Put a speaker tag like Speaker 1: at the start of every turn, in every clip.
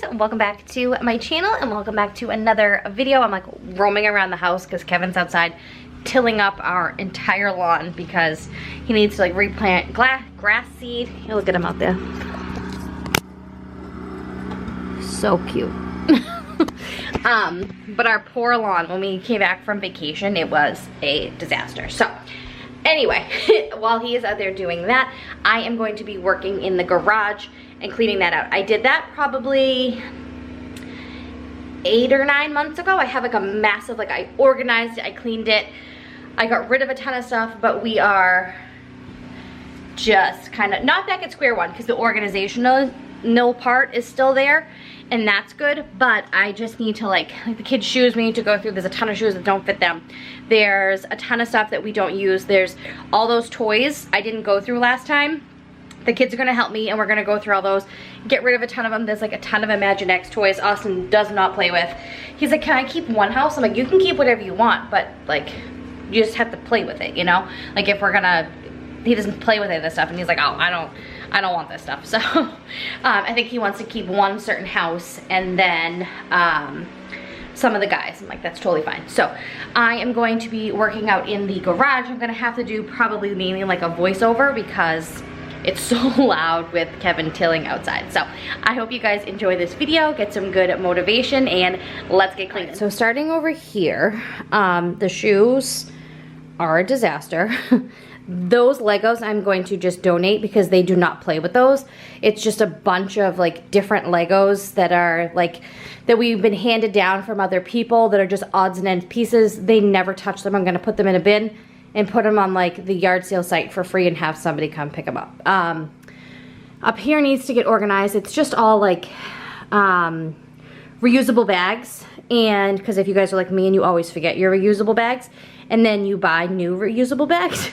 Speaker 1: guys, welcome back to my channel and welcome back to another video. I'm like roaming around the house because Kevin's outside tilling up our entire lawn because he needs to like replant grass seed. You look at him out there. So cute. But our poor lawn, when we came back from vacation, it was a disaster. So anyway, while he is out there doing that, I am going to be working in the garage and cleaning that out. I did that probably 8 or 9 months ago. I have like a massive, like I organized it, I cleaned it, I got rid of a ton of stuff, but we are just kind of not back at square one because the organizational part is still there and that's good, but I just need to like the kids' shoes we need to go through. There's a ton of shoes that don't fit them. There's a ton of stuff that we don't use. There's all those toys I didn't go through last time. The kids are gonna help me and we're gonna go through all those, get rid of a ton of them. There's like a ton of Imaginext toys Austin does not play with. He's like, can I keep one house? I'm like, you can keep whatever you want, but like, you just have to play with it, you know? Like if we're gonna, he doesn't play with any of this stuff and he's like, oh, I don't want this stuff. So I think he wants to keep one certain house and then some of the guys. I'm like, that's totally fine. So I am going to be working out in the garage. I'm gonna have to do probably mainly like a voiceover because it's so loud with Kevin tilling outside. So I hope you guys enjoy this video, get some good motivation, and let's get clean. So starting over here, the shoes are a disaster. Those Legos I'm going to just donate because they do not play with those. It's just a bunch of like different Legos that are like, that we've been handed down from other people that are just odds and ends pieces. They never touch them. I'm gonna put them in a bin and put them on like the yard sale site for free and have somebody come pick them up. Up here needs to get organized. It's just all like reusable bags, and because if you guys are like me and you always forget your reusable bags and then you buy new reusable bags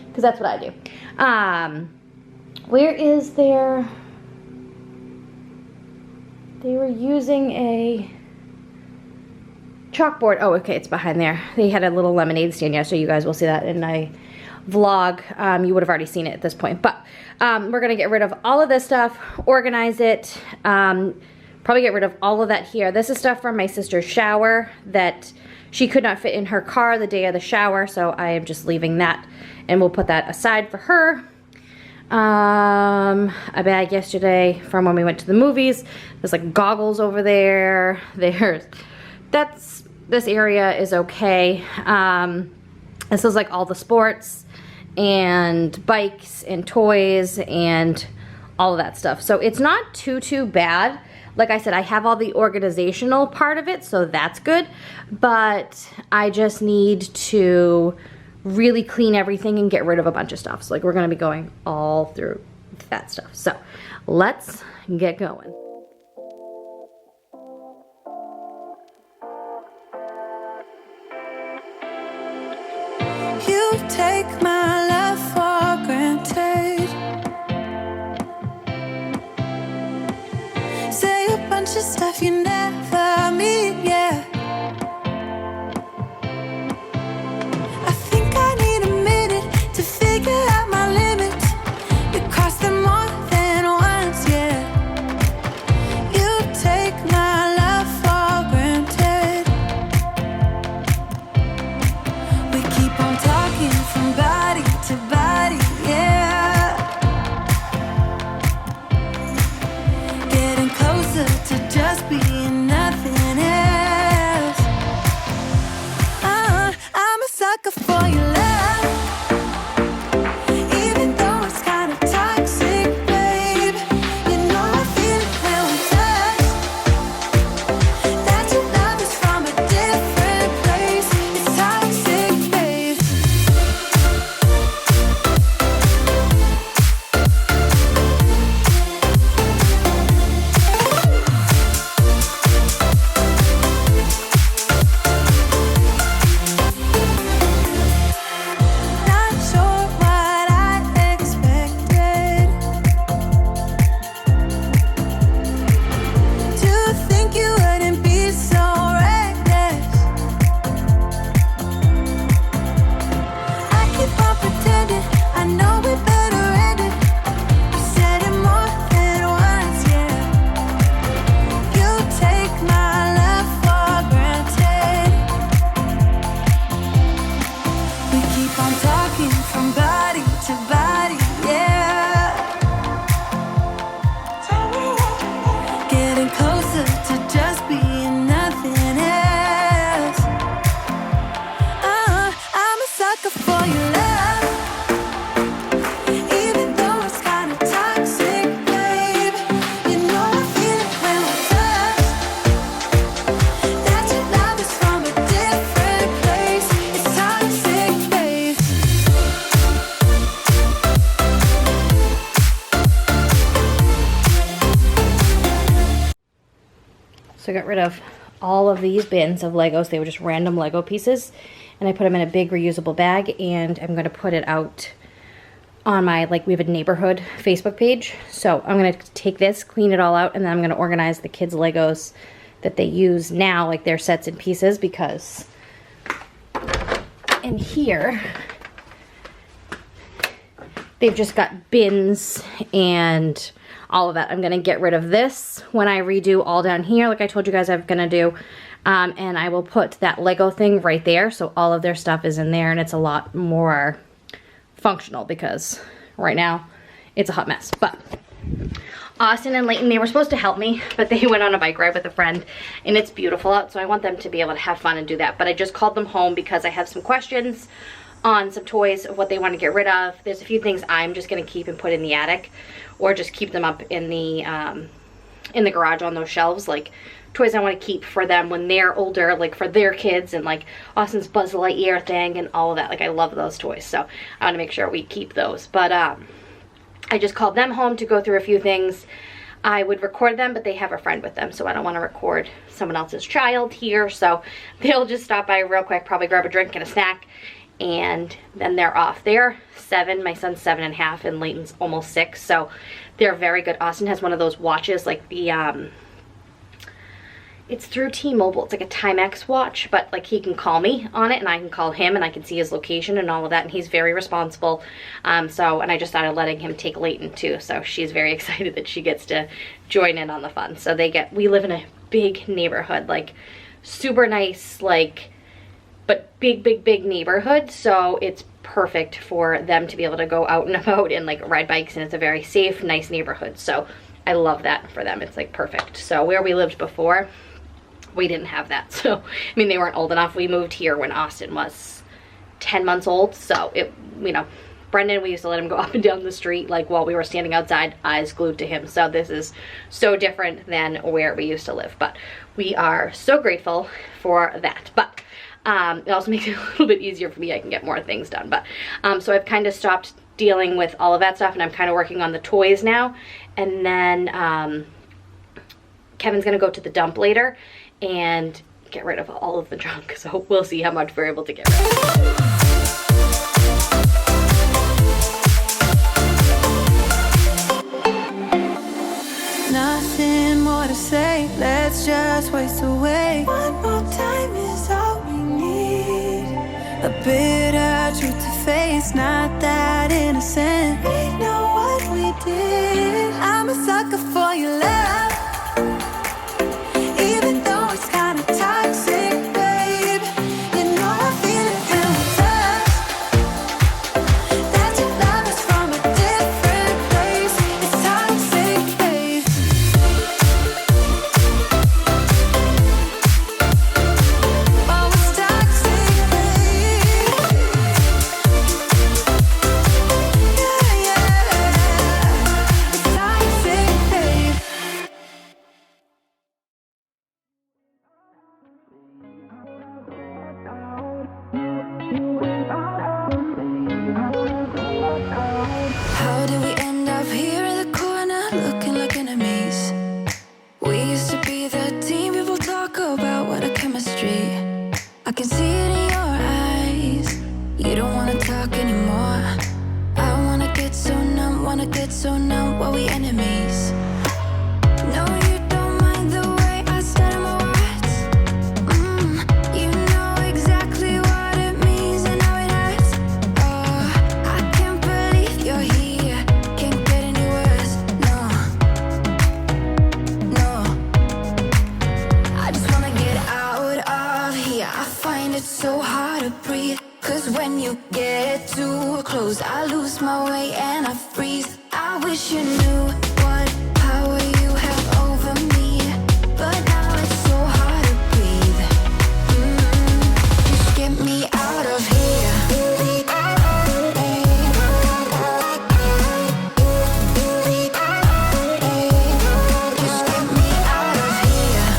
Speaker 1: because that's what I do. Where is their, they were using a chalkboard. Oh, okay, it's behind there. They had a little lemonade stand yesterday. You guys will see that in my vlog. You would have already seen it at this point. But we're gonna get rid of all of this stuff, organize it, probably get rid of all of that here. This is stuff from my sister's shower that she could not fit in her car the day of the shower, so I am just leaving that, and we'll put that aside for her. A bag yesterday from when we went to the movies. There's like goggles over there. This area is okay. This is like all the sports and bikes and toys and all of that stuff. So it's not too bad. Like I said, I have all the organizational part of it, so that's good. But I just need to really clean everything and get rid of a bunch of stuff. So like we're gonna be going all through that stuff. So let's get going.
Speaker 2: You take my love for granted. Say a bunch of stuff you never mean, yeah. I think I need a minute to figure out my limits. You cross them more than once, yeah. You take my love for granted. We keep on talking from body to body, yeah. Getting closer to just being nothing else.
Speaker 1: So I got rid of all of these bins of Legos. They were just random Lego pieces. And I put them in a big reusable bag, and I'm going to put it out on my, like, we have a neighborhood Facebook page. So I'm going to take this, clean it all out, and then I'm going to organize the kids' Legos that they use now, like their sets and pieces, because in here they've just got bins and all of that. I'm gonna get rid of this when I redo all down here, like I told you guys I'm gonna do. And I will put that Lego thing right there, so all of their stuff is in there, and it's a lot more functional because right now it's a hot mess. But Austin and Layton, they were supposed to help me, but they went on a bike ride with a friend, and it's beautiful out, so I want them to be able to have fun and do that. But I just called them home because I have some questions on some toys of what they want to get rid of. There's a few things I'm just going to keep and put in the attic, or just keep them up in the garage on those shelves, like toys I want to keep for them when they're older, like for their kids, and like Austin's Buzz Lightyear thing and all of that. Like, I love those toys, so I want to make sure we keep those. But I just called them home to go through a few things. I would record them, but they have a friend with them, so I don't want to record someone else's child here, so they'll just stop by real quick, probably grab a drink and a snack, and then they're off. They're 7, my son's 7.5, and Layton's almost 6, so they're very good. Austin has one of those watches, like the, it's through T-Mobile. It's like a Timex watch, but like he can call me on it, and I can call him, and I can see his location and all of that, and he's very responsible. And I just started letting him take Layton too, so she's very excited that she gets to join in on the fun. So we live in a big neighborhood, like super nice, like, but big neighborhood, so it's perfect for them to be able to go out and about and like ride bikes, and it's a very safe, nice neighborhood. So I love that for them. It's like perfect. So where we lived before, we didn't have that. So, I mean, they weren't old enough. We moved here when Austin was 10 months old. So it, you know, Brendan, we used to let him go up and down the street, like while we were standing outside, eyes glued to him. So this is so different than where we used to live. But we are so grateful for that. But it also makes it a little bit easier for me. I can get more things done. But so I've kind of stopped dealing with all of that stuff, and I'm kind of working on the toys now. And then Kevin's gonna go to the dump later and get rid of all of the junk. So we'll see how much we're able to get rid of.
Speaker 2: Nothing more to say, let's just waste away. One more time is all we need. A bitter truth to face, not that innocent. We know what we did. I'm a sucker for your love, even though it's kinda toxic, babe. You know I feel it when we touch, that your love is from a different place. It's toxic, babe. Oh, it's toxic, babe. Yeah, it's toxic, babe. How did we end up here in the corner, looking like enemies? We used to be the team people talk about, what a chemistry. I can see it in your eyes. You don't wanna talk anymore. I wanna get so numb while we enemies. No, you don't mind the way I stutter my words. You know exactly what it means and how it hurts. Oh, I can't believe you're here. Can't get any worse. No, I just wanna get out of here. I find it so hard to breathe, 'cause when you get too close, I lose my way and I freeze. I wish you knew what power you have over me, but now it's so hard to breathe. Just get me out of here. Just get me out of here.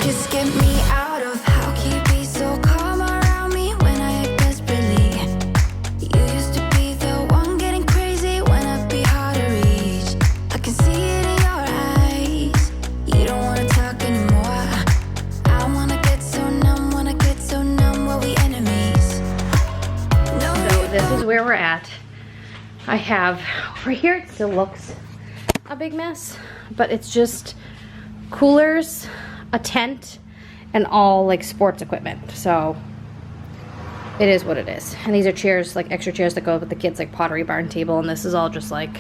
Speaker 2: Just get me out of. How keep
Speaker 1: is where we're at. I have, over here it still looks a big mess, but it's just coolers, a tent, and all like sports equipment. So it is what it is. And these are chairs, like extra chairs that go with the kids, like Pottery Barn table, and this is all just like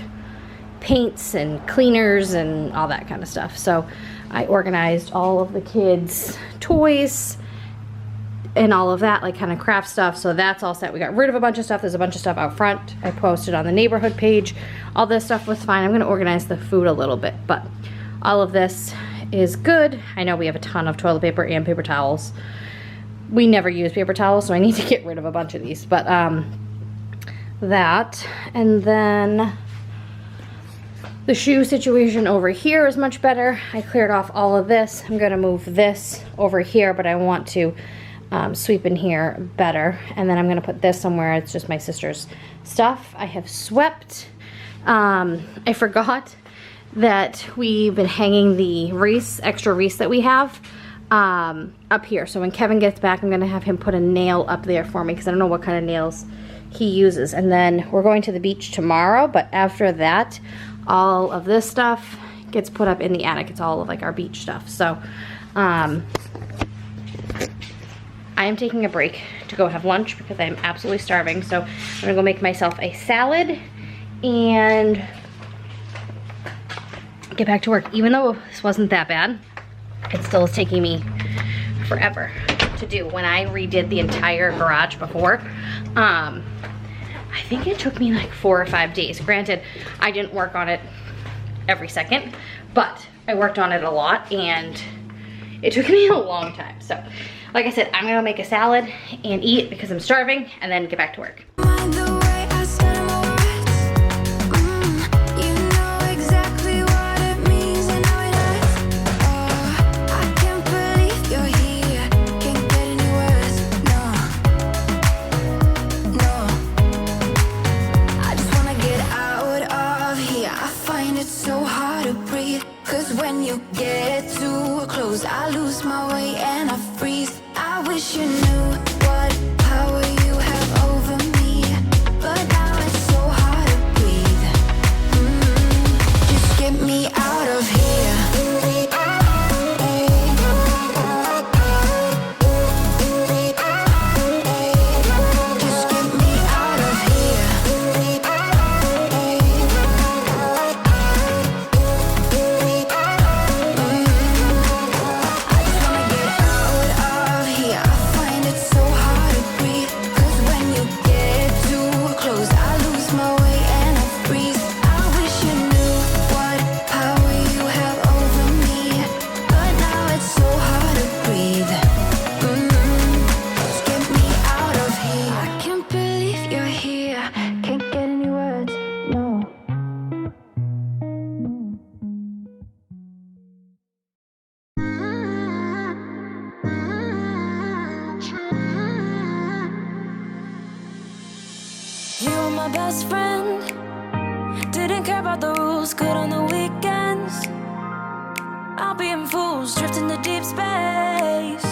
Speaker 1: paints and cleaners and all that kind of stuff. So I organized all of the kids' toys and all of that, like kind of craft stuff. So that's all set. We got rid of a bunch of stuff. There's a bunch of stuff out front. I posted on the neighborhood page. All this stuff was fine. I'm gonna organize the food a little bit, but all of this is good. I know we have a ton of toilet paper and paper towels. We never use paper towels, so I need to get rid of a bunch of these, but that. And then the shoe situation over here is much better. I cleared off all of this. I'm gonna move this over here, but I want to sweep in here better. And then I'm gonna put this somewhere. It's just my sister's stuff. I have swept. I forgot that we've been hanging the wreaths, extra wreaths that we have up here. So when Kevin gets back, I'm gonna have him put a nail up there for me because I don't know what kind of nails he uses. And then we're going to the beach tomorrow, but after that, all of this stuff gets put up in the attic. It's all of like our beach stuff. So I am taking a break to go have lunch because I'm absolutely starving. So I'm gonna go make myself a salad and get back to work. Even though this wasn't that bad, it still is taking me forever to do. When I redid the entire garage before, I think it took me like 4 or 5 days. Granted, I didn't work on it every second, but I worked on it a lot and it took me a long time. So like I said, I'm gonna make a salad and eat because I'm starving and then get back to work.
Speaker 2: I lose my way and I freeze. I wish you knew what power you have over me, but now it's so hard to breathe. Just get me out of here. Just get me out of here.
Speaker 3: My best friend didn't care about the rules, good on the weekends. I'll be in fools, drifting to deep space.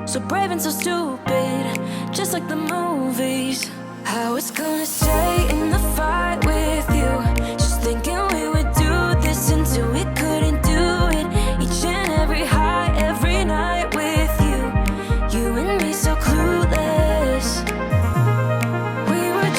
Speaker 3: So brave and so stupid, just like the movies. How it's gonna stay in the fight with you. Just thinking we would do this until we couldn't do it. Each and every high, every night with you. You and me so clueless. We were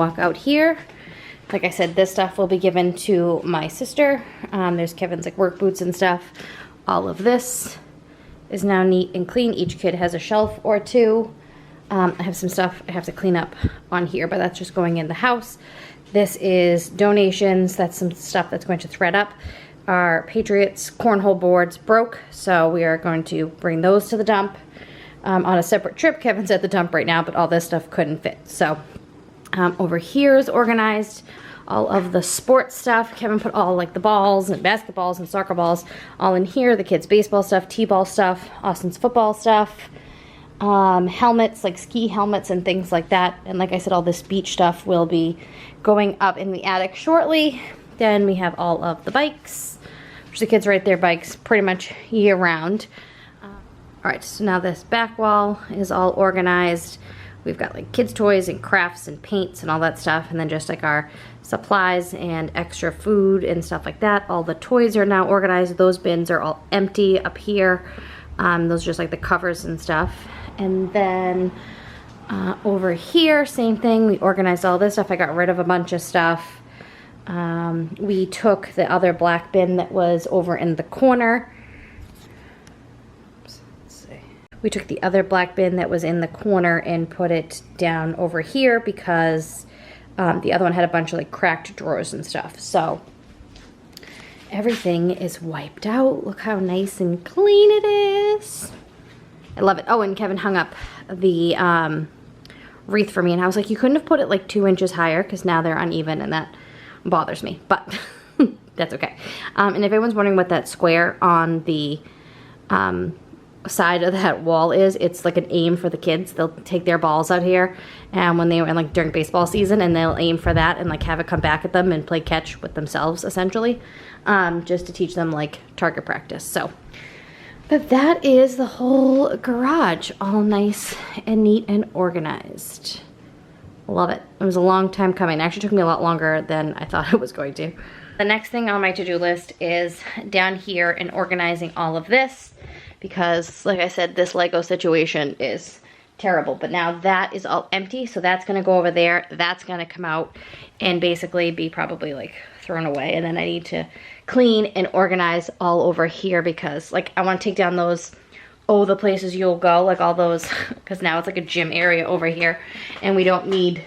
Speaker 1: walk out here. Like I said, this stuff will be given to my sister. There's Kevin's like work boots and stuff. All of this is now neat and clean. Each kid has a shelf or two. I have some stuff I have to clean up on here, but that's just going in the house. This is donations. That's some stuff that's going to thread up. Our Patriots cornhole boards broke, so we are going to bring those to the dump on a separate trip. Kevin's at the dump right now, but all this stuff couldn't fit. So over here is organized. All of the sports stuff. Kevin put all like the balls and basketballs and soccer balls all in here. The kids' baseball stuff, t-ball stuff, Austin's football stuff, helmets, like ski helmets and things like that. And like I said, all this beach stuff will be going up in the attic shortly. Then we have all of the bikes, which the kids ride their bikes pretty much year round. All right, so now this back wall is all organized. We've got like kids' toys and crafts and paints and all that stuff, and then just like our supplies and extra food and stuff like that. All the toys are now organized. Those bins are all empty up here. Those are just like the covers and stuff. And then over here, same thing. We organized all this stuff. I got rid of a bunch of stuff. We took the other black bin that was over in the corner. We took the other black bin that was in the corner and put it down over here because the other one had a bunch of like cracked drawers and stuff. So everything is wiped out. Look how nice and clean it is. I love it. Oh, and Kevin hung up the wreath for me, and I was like, you couldn't have put it like 2 inches higher because now they're uneven and that bothers me, but that's okay. And if anyone's wondering what that square on the side of that wall is, it's like an aim for the kids. They'll take their balls out here and when they were like during baseball season, and they'll aim for that and like have it come back at them and play catch with themselves essentially, just to teach them like target practice. So but that is the whole garage, all nice and neat and organized. Love it. It was a long time coming. It actually took me a lot longer than I thought it was going to. The next thing on my to-do list is down here and organizing all of this, because like I said, this Lego situation is terrible. But now that is all empty, so that's gonna go over there. That's gonna come out and basically be probably like thrown away. And then I need to clean and organize all over here because like I want to take down those the places you'll go, like all those, because now it's like a gym area over here, and we don't need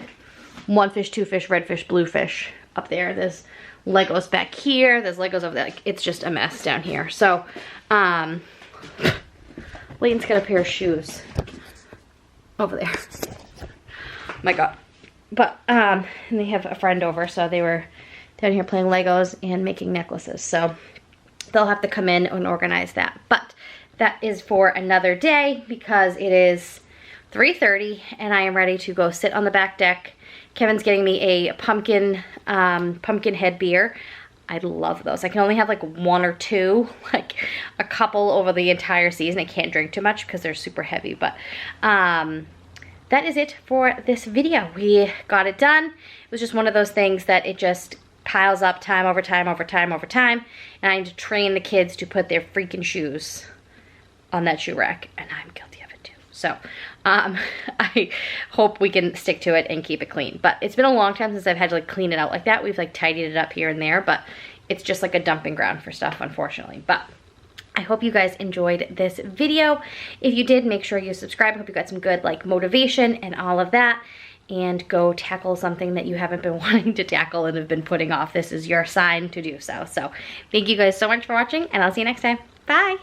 Speaker 1: 1 fish, 2 fish, red fish, blue fish up there. There's Legos back here, there's Legos over there. Like, it's just a mess down here. So Layton's got a pair of shoes over there. My God. But and they have a friend over, so they were down here playing Legos and making necklaces, so they'll have to come in and organize that. But that is for another day because it is 3:30 and I am ready to go sit on the back deck. Kevin's getting me a pumpkin head beer. I love those. I can only have like 1 or 2, like a couple over the entire season. I can't drink too much because they're super heavy, but that is it for this video. We got it done. It was just one of those things that it just piles up time over time over time over time, and I need to train the kids to put their freaking shoes on that shoe rack, and I'm guilty of it too. So I hope we can stick to it and keep it clean. But it's been a long time since I've had to like clean it out like that. We've like tidied it up here and there, but it's just like a dumping ground for stuff, unfortunately. But I hope you guys enjoyed this video. If you did, make sure you subscribe. I hope you got some good like motivation and all of that, and go tackle something that you haven't been wanting to tackle and have been putting off. This is your sign to do so. So thank you guys so much for watching, and I'll see you next time. Bye.